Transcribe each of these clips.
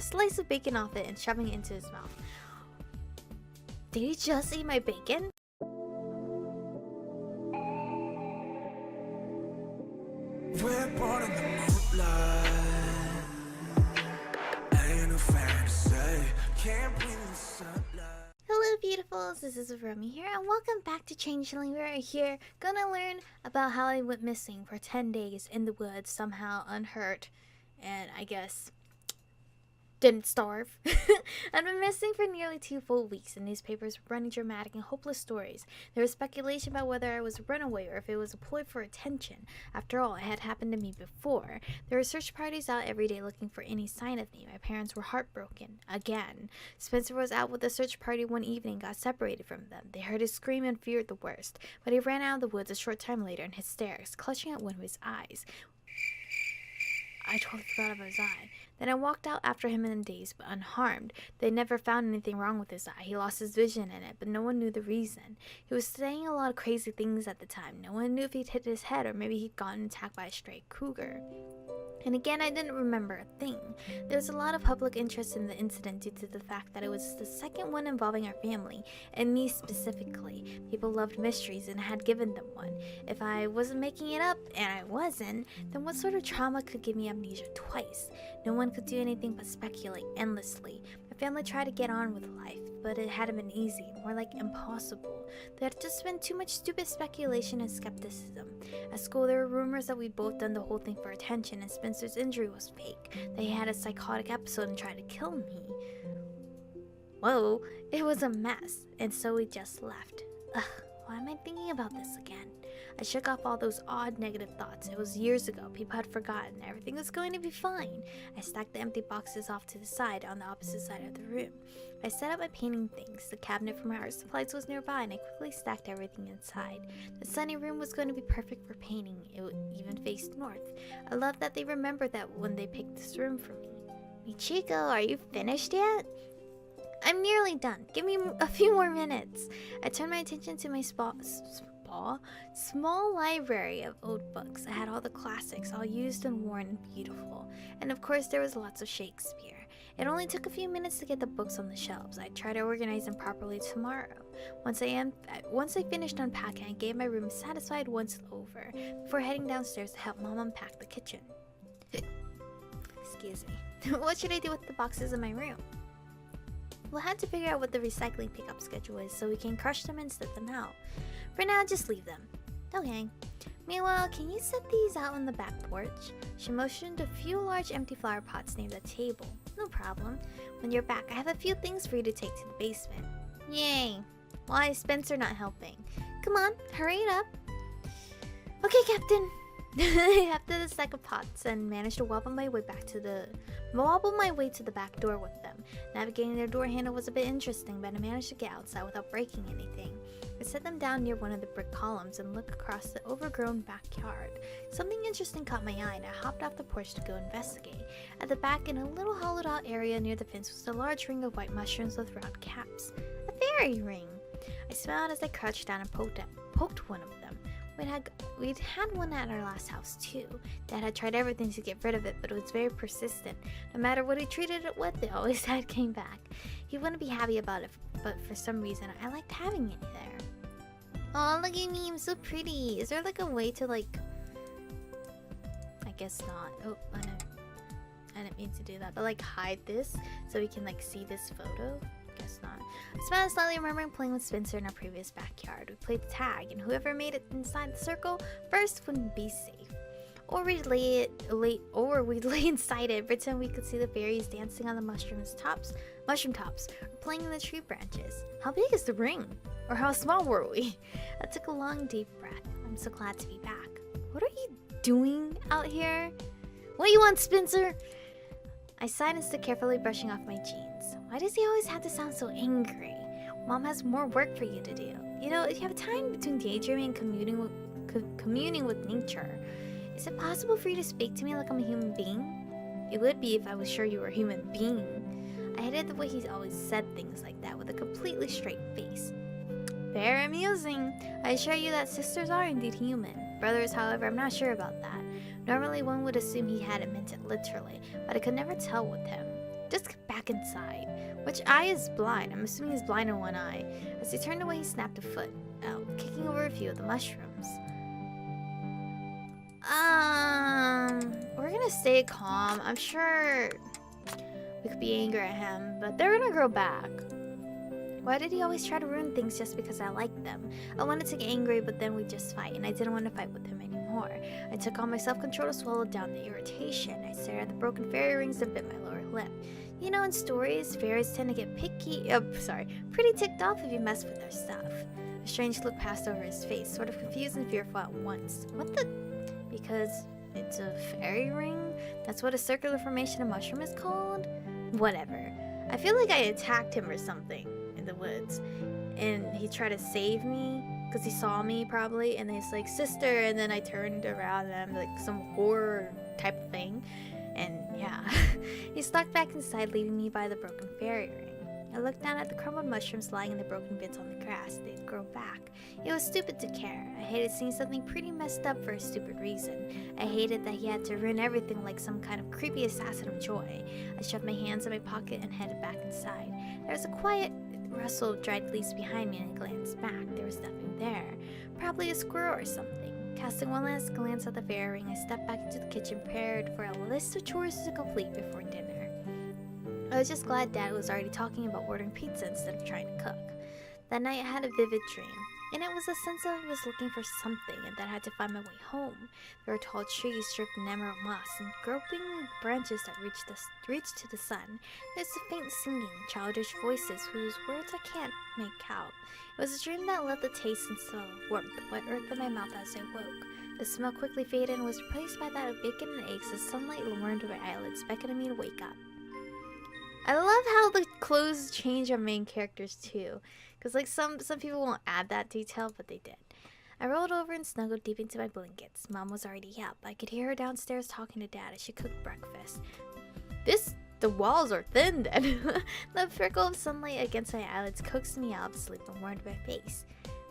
a slice of bacon off it and shoving it into his mouth. Did he just eat my bacon? We're born in the moonlight. Ain't no fair to say. Can't breathe in the sunlight. Hello beautifuls, this is Aromie here and welcome back to Changeling. We're here gonna learn about how I went missing for 10 days in the woods, somehow unhurt, and I guess didn't starve. I've been missing for nearly 2 full weeks, and newspapers were running dramatic and hopeless stories. There was speculation about whether I was a runaway or if it was a ploy for attention. After all, it had happened to me before. There were search parties out every day looking for any sign of me. My parents were heartbroken. Again. Spencer was out with the search party one evening and got separated from them. They heard his scream and feared the worst, but he ran out of the woods a short time later in hysterics, clutching at one of his eyes. I totally forgot about his eye. Then I walked out after him in a daze, but unharmed. They never found anything wrong with his eye. He lost his vision in it, but no one knew the reason. He was saying a lot of crazy things at the time. No one knew if he'd hit his head or maybe he'd gotten attacked by a stray cougar. And again, I didn't remember a thing. There was a lot of public interest in the incident due to the fact that it was the second one involving our family, and me specifically. People loved mysteries and had given them one. If I wasn't making it up, and I wasn't, then what sort of trauma could give me amnesia twice? No one could do anything but speculate endlessly. My family tried to get on with life, but it hadn't been easy, more like impossible. There had just been too much stupid speculation and skepticism. At school, there were rumors that we'd both done the whole thing for attention and Spencer's injury was fake. That he had a psychotic episode and tried to kill me. Whoa, it was a mess, and so we just left. Ugh, why am I thinking about this again? I shook off all those odd negative thoughts. It was years ago. People had forgotten. Everything was going to be fine. I stacked the empty boxes off to the side on the opposite side of the room. I set up my painting things. The cabinet for my art supplies was nearby, and I quickly stacked everything inside. The sunny room was going to be perfect for painting. It even faced north. I love that they remembered that when they picked this room for me. Michiko, are you finished yet? I'm nearly done. Give me a few more minutes. I turned my attention to my small library of old books. I had all the classics, all used and worn and beautiful. And of course there was lots of Shakespeare. It only took a few minutes to get the books on the shelves. I'd try to organize them properly tomorrow. Once I finished unpacking, I gave my room a satisfied once over before heading downstairs to help Mom unpack the kitchen. Excuse me. What should I do with the boxes in my room? We'll have to figure out what the recycling pickup schedule is so we can crush them and set them out. For now, just leave them. Okay. Meanwhile, can you set these out on the back porch? She motioned a few large empty flower pots near the table. No problem. When you're back, I have a few things for you to take to the basement. Yay. Why is Spencer not helping? Come on, hurry it up. Okay, Captain. I hefted the stack of pots and managed to wobble my way to the back door with them. Navigating their door handle was a bit interesting, but I managed to get outside without breaking anything. I set them down near one of the brick columns and looked across the overgrown backyard. Something interesting caught my eye and I hopped off the porch to go investigate. At the back, in a little hollowed out area near the fence, was a large ring of white mushrooms with round caps. A fairy ring! I smiled as I crouched down and poked one of them. We'd had one at our last house too. Dad had tried everything to get rid of it, but it was very persistent. No matter what he treated it with, it always came back. He wouldn't be happy about it, but for some reason, I liked having it there. Oh, look at me, I'm so pretty. Is there like a way to I guess not. Oh, I didn't mean to do that, but hide this so we can see this photo. Guess not. I smiled slightly, remembering playing with Spencer in our previous backyard. We played tag, and whoever made it inside the circle first wouldn't be safe. Or we'd lay inside it and pretend we could see the fairies dancing on the mushroom tops, or playing in the tree branches. How big is the ring? Or how small were we? I took a long, deep breath. I'm so glad to be back. What are you doing out here? What do you want, Spencer? I sighed and stood carefully brushing off my jeans. Why does he always have to sound so angry? Mom has more work for you to do. You know, if you have time between daydreaming and communing with nature, is it possible for you to speak to me like I'm a human being? It would be if I was sure you were a human being. I hated the way he always said things like that with a completely straight face. Very amusing. I assure you that sisters are indeed human. Brothers, however, I'm not sure about that. Normally one would assume he hadn't meant it literally, but I could never tell with him. Just inside. Which eye is blind? I'm assuming he's blind in one eye. As he turned away, he snapped a foot out, kicking over a few of the mushrooms. We're gonna stay calm. I'm sure we could be angry at him, but they're gonna grow back. Why did he always try to ruin things just because I liked them? I wanted to get angry, but then we'd just fight, and I didn't want to fight with him anymore. I took all my self-control to swallow down the irritation. I stared at the broken fairy rings and bit my lower lip. You know, in stories, fairies tend to get pretty ticked off if you mess with their stuff. A strange look passed over his face, sort of confused and fearful at once. What the? Because it's a fairy ring? That's what a circular formation of mushroom is called? Whatever. I feel like I attacked him or something in the woods, and he tried to save me because he saw me probably, and he's like, sister, and then I turned around and I'm like some horror type of thing, and yeah. He stalked back inside, leaving me by the broken fairy ring. I looked down at the crumbled mushrooms lying in the broken bits on the grass. They'd grow back. It was stupid to care. I hated seeing something pretty messed up for a stupid reason. I hated that he had to ruin everything like some kind of creepy assassin of joy. I shoved my hands in my pocket and headed back inside. There was a quiet rustle of dried leaves behind me, and I glanced back. There was nothing there. Probably a squirrel or something. Casting one last glance at the fairy ring, I stepped back into the kitchen, prepared for a list of chores to complete before dinner. I was just glad Dad was already talking about ordering pizza instead of trying to cook. That night I had a vivid dream, and it was a sense that I was looking for something and that I had to find my way home. There were tall trees stripped in emerald moss and groping branches that reached to the sun. There's a faint singing, childish voices whose words I can't make out. It was a dream that left the taste and smell of warmth, wet earth in my mouth as I woke. The smell quickly faded and was replaced by that of bacon and eggs as sunlight warmed my eyelids, beckoning me to wake up. I love how the clothes change our main characters too, because like some people won't add that detail, but they did. I rolled over and snuggled deep into my blankets. Mom was already up. I could hear her downstairs talking to Dad as she cooked breakfast. The walls are thin then. The trickle of sunlight against my eyelids coaxed me out of sleep and warmed my face.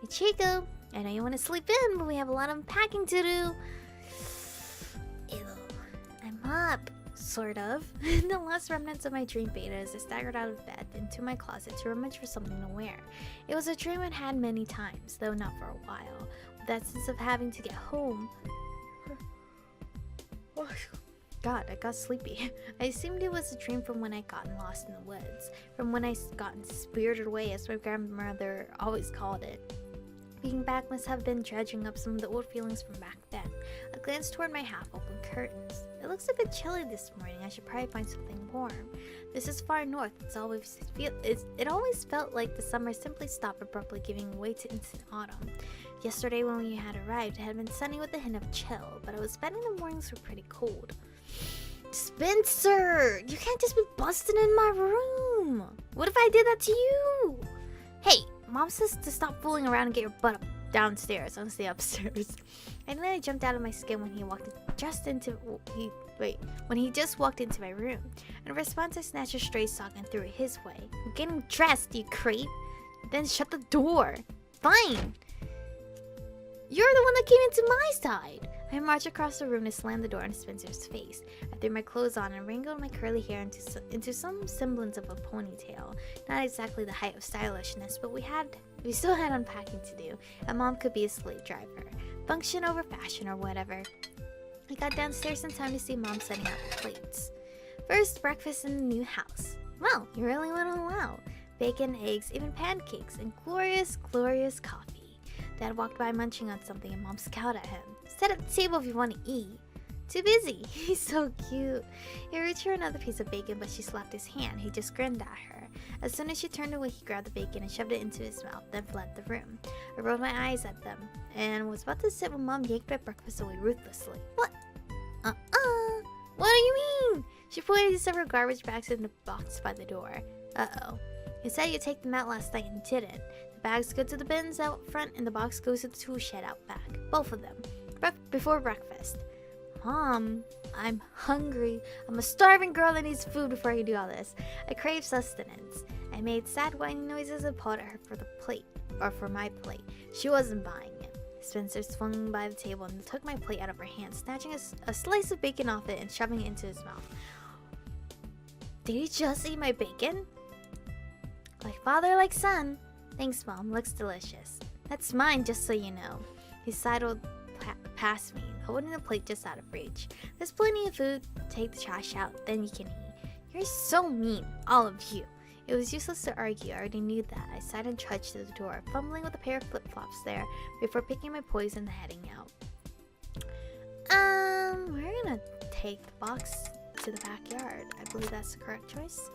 Hey Chico, I know you want to sleep in, but we have a lot of unpacking to do. Ew, I'm up. Sort of. The last remnants of my dream faded as I staggered out of bed into my closet to rummage for something to wear. It was a dream I'd had many times, though not for a while. With that sense of having to get home. Oh, God, I got sleepy. I assumed it was a dream from when I'd gotten lost in the woods. From when I'd gotten spirited away, as my grandmother always called it. Being back must have been dredging up some of the old feelings from back then. I glanced toward my half-open curtains. It looks a bit chilly this morning. I should probably find something warm. This is far north. It always felt like the summer simply stopped abruptly, giving way to instant autumn. Yesterday when we had arrived, it had been sunny with a hint of chill, but I was betting the mornings were pretty cold. Spencer! You can't just be busting in my room! What if I did that to you? Hey! Mom says to stop fooling around and get your butt up downstairs. I'm stay upstairs. And then I jumped out of my skin when he just walked into my room. In response, I snatched a stray sock and threw it his way. I'm getting dressed, you creep. Then shut the door. Fine. You're the one that came into my side. I marched across the room to slam the door in Spencer's face. I threw my clothes on and wrangled my curly hair into some semblance of a ponytail. Not exactly the height of stylishness, but we still had unpacking to do, and Mom could be a slave driver. Function over fashion or whatever. I got downstairs in time to see Mom setting up the plates. First, breakfast in the new house. Well, you really went all out. Bacon, eggs, even pancakes, and glorious, glorious coffee. Dad walked by munching on something and Mom scowled at him. Sit at the table if you want to eat. Too busy. He's so cute. He reached for another piece of bacon, but she slapped his hand. He just grinned at her. As soon as she turned away, he grabbed the bacon and shoved it into his mouth, then fled the room. I rolled my eyes at them and was about to sit when Mom yanked my breakfast away ruthlessly. What? What do you mean? She pointed to several garbage bags in the box by the door. Uh-oh. You said you'd take them out last night and didn't. The bags go to the bins out front and the box goes to the tool shed out back. Both of them. Before breakfast. Mom, I'm hungry. I'm a starving girl that needs food before I can do all this. I crave sustenance. I made sad whining noises and pulled at her for the plate, or for my plate. She wasn't buying it. Spencer swung by the table and took my plate out of her hand, snatching a slice of bacon off it and shoving it into his mouth. Did he just eat my bacon? Like father, like son. Thanks, Mom. Looks delicious. That's mine, just so you know. He sidled past me, holding the plate just out of reach. There's plenty of food. Take the trash out, then you can eat. You're so mean, all of you. It was useless to argue. I already knew that. I sighed and trudged to the door, fumbling with a pair of flip-flops there before picking my poison and heading out. We're gonna take the box to the backyard. I believe that's the correct choice.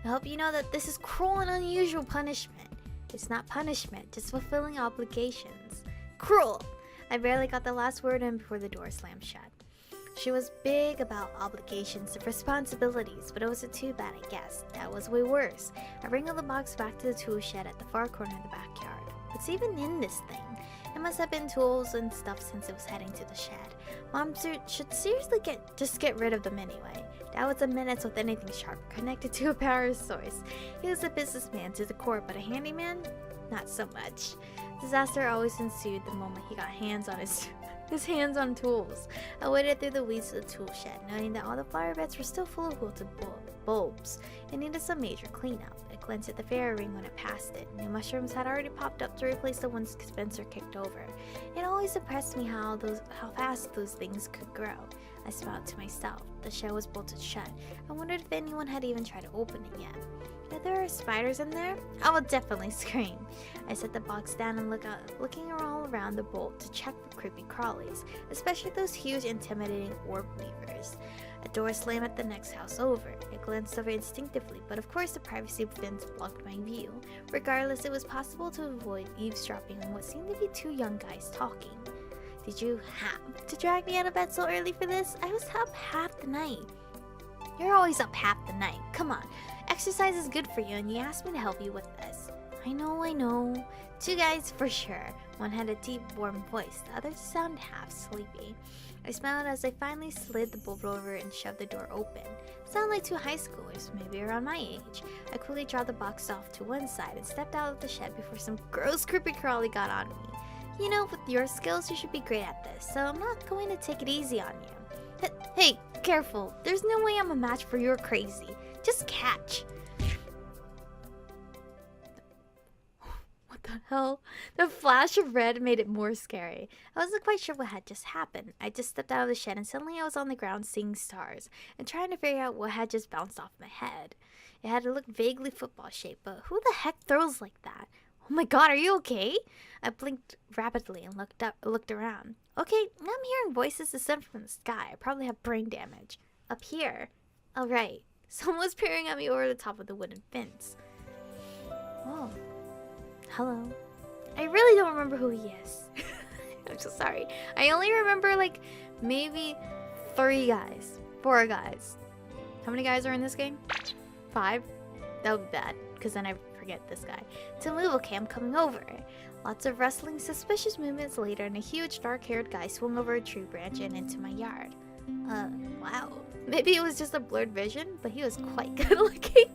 I hope you know that this is cruel and unusual punishment. It's not punishment, just fulfilling obligations. Cruel! I barely got the last word in before the door slammed shut. She was big about obligations and responsibilities, but it wasn't too bad, I guess. That was way worse. I wrangled the box back to the tool shed at the far corner of the backyard. What's even in this thing? It must have been tools and stuff since it was heading to the shed. Mom should seriously just get rid of them anyway. That was a menace with anything sharp connected to a power source. He was a businessman to the core, but a handyman? Not so much. Disaster always ensued the moment he got hands on his hands on tools. I waded through the weeds of the tool shed, noting that all the flower beds were still full of wilted bulbs. It needed some major cleanup. I glanced at the fairy ring when I passed it. New mushrooms had already popped up to replace the ones Spencer kicked over. It always impressed me how fast those things could grow. I smiled to myself. The shed was bolted shut. I wondered if anyone had even tried to open it yet. If there are spiders in there, I will definitely scream. I set the box down and looking all around the bolt to check for creepy crawlies, especially those huge, intimidating orb weavers. A door slammed at the next house over. I glanced over instinctively, but of course the privacy fence blocked my view. Regardless, it was possible to avoid eavesdropping on what seemed to be two young guys talking. Did you have to drag me out of bed so early for this? I was up half the night. You're always up half the night. Come on. Exercise is good for you, and you asked me to help you with this. I know. Two guys for sure. One had a deep, warm voice. The other sounded half sleepy. I smiled as I finally slid the bulb over and shoved the door open. Sound like two high schoolers, maybe around my age. I quickly dropped the box off to one side and stepped out of the shed before some gross creepy crawly got on me. You know, with your skills, you should be great at this, so I'm not going to take it easy on you. Hey, careful. There's no way I'm a match for your crazy. Just catch. What the hell? The flash of red made it more scary. I wasn't quite sure what had just happened. I just stepped out of the shed and suddenly I was on the ground seeing stars and trying to figure out what had just bounced off my head. It had to look vaguely football shaped, but who the heck throws like that? Oh my god, are you okay? I blinked rapidly and looked around. Okay, now I'm hearing voices descend from the sky. I probably have brain damage. Up here. Alright. Someone was peering at me over the top of the wooden fence. Oh. Hello. I really don't remember who he is. I'm so sorry. I only remember like maybe 4 guys. How many guys are in this game? 5? That would be bad, because then I forget this guy. To move, okay, I'm coming over. Lots of rustling, suspicious movements later, and a huge dark-haired guy swung over a tree branch and into my yard. Wow. Maybe it was just a blurred vision, but he was quite good looking.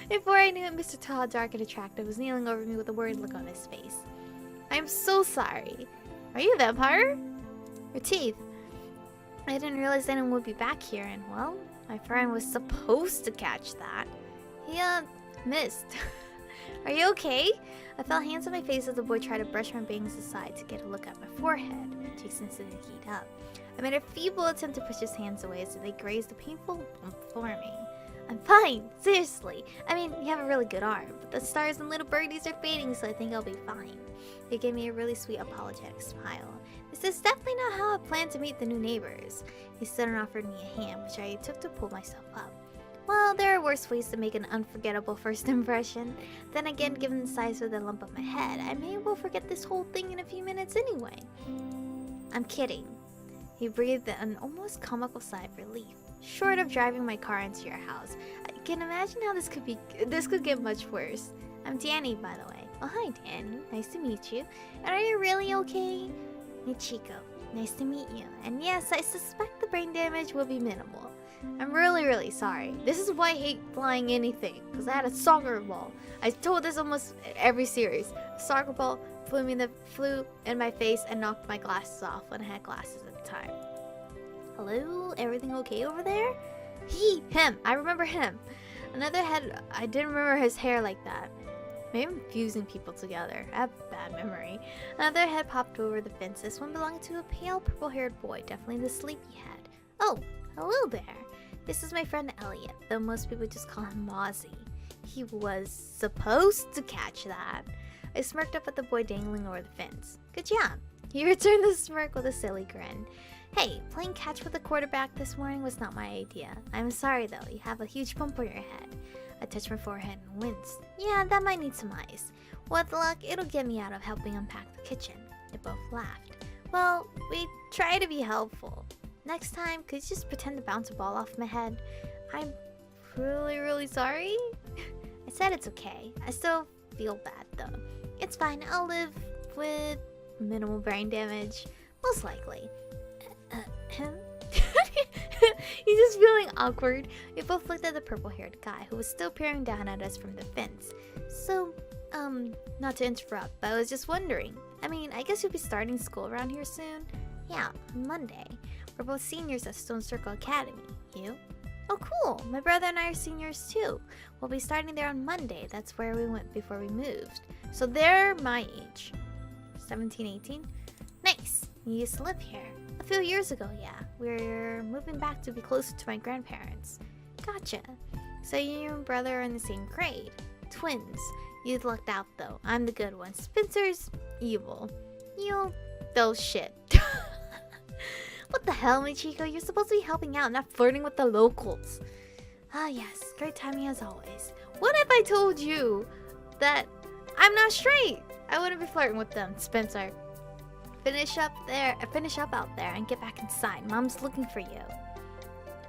Before I knew it, Mr. Tall, dark and attractive, was kneeling over me with a worried look on his face. I'm so sorry. Are you a vampire? Your teeth. I didn't realize anyone would be back here, and well, my friend was supposed to catch that. He, missed. Are you okay? I felt hands on my face as the boy tried to brush my bangs aside to get a look at my forehead. Cheeks instantly heat up. I made a feeble attempt to push his hands away as they grazed a painful bump for me. I'm fine, seriously. I mean, you have a really good arm, but the stars and little birdies are fading, so I think I'll be fine. He gave me a really sweet, apologetic smile. This is definitely not how I plan to meet the new neighbors. He stood and offered me a hand, which I took to pull myself up. Well, there are worse ways to make an unforgettable first impression. Then again, given the size of the lump on my head, I may well forget this whole thing in a few minutes anyway. I'm kidding. He breathed an almost comical sigh of relief. Short of driving my car into your house, I can imagine how this could get much worse. I'm Danny, by the way. Oh, hi, Danny. Nice to meet you. And are you really okay? Michiko. Nice to meet you. And yes, I suspect the brain damage will be minimal. I'm really sorry. This is why I hate flying anything, because I had a soccer ball. I told this almost every series. A soccer ball flew in my face and knocked my glasses off when I had glasses at the time. Hello? Everything okay over there? Him. I remember him. Another head, I didn't remember his hair like that. Maybe I'm fusing people together. I have bad memory. Another head popped over the fence. This one belonged to a pale purple-haired boy, definitely the sleepy head. Oh, hello there. This is my friend Elliot, though most people just call him Mozzie. He was supposed to catch that. I smirked up at the boy dangling over the fence. Good job. He returned the smirk with a silly grin. Hey, playing catch with the quarterback this morning was not my idea. I'm sorry though, you have a huge bump on your head. I touched my forehead and winced. Yeah, that might need some ice. With luck, it'll get me out of helping unpack the kitchen. They both laughed. Well, we try to be helpful. Next time, could you just pretend to bounce a ball off my head? I'm really sorry. I said it's okay. I still feel bad though. It's fine, I'll live with minimal brain damage. Most likely. He's just feeling awkward. We both looked at the purple-haired guy who was still peering down at us from the fence. So, not to interrupt, but I was just wondering. I mean, I guess you'll be starting school around here soon? Yeah, Monday. We're both seniors at Stone Circle Academy. You? Oh, cool. My brother and I are seniors too. We'll be starting there on Monday. That's where we went before we moved. So they're my age. 17, 18? Nice. You used to live here. A few years ago, yeah. We're moving back to be closer to my grandparents. Gotcha. So you and your brother are in the same grade. Twins. You'd lucked out though. I'm the good one. Spencer's evil. You'll... those shit. What the hell, Michiko? You're supposed to be helping out, not flirting with the locals. Ah yes, great timing as always. What if I told you that I'm not straight? I wouldn't be flirting with them, Spencer. Finish up out there and get back inside. Mom's looking for you.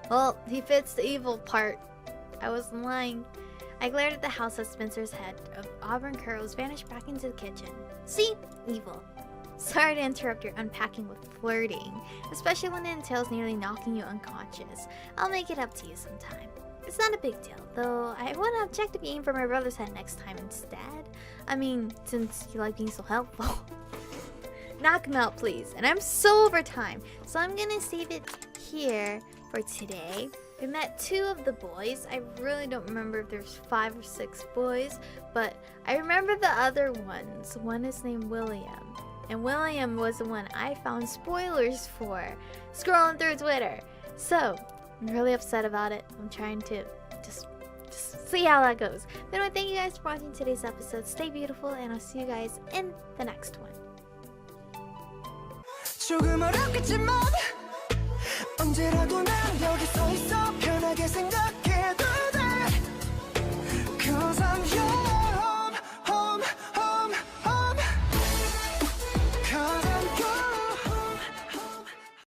Well, he fits the evil part. I wasn't lying. I glared at the house as Spencer's head of auburn curls vanished back into the kitchen. See? Evil. Sorry to interrupt your unpacking with flirting, especially when it entails nearly knocking you unconscious. I'll make it up to you sometime. It's not a big deal, though I want to objectively aim for my brother's head next time instead. I mean, since you like being so helpful. Knock him out, please. And I'm so over time, so I'm gonna save it here for today. We met 2 of the boys. I really don't remember if there's 5 or 6 boys, but I remember the other ones. One is named William. And William was the one I found spoilers for, scrolling through Twitter. So, I'm really upset about it. I'm trying to just see how that goes. But anyway, thank you guys for watching today's episode. Stay beautiful, and I'll see you guys in the next one. 조금 어렵겠지만 언제라도 난 여기 서 있어 편하게 생각해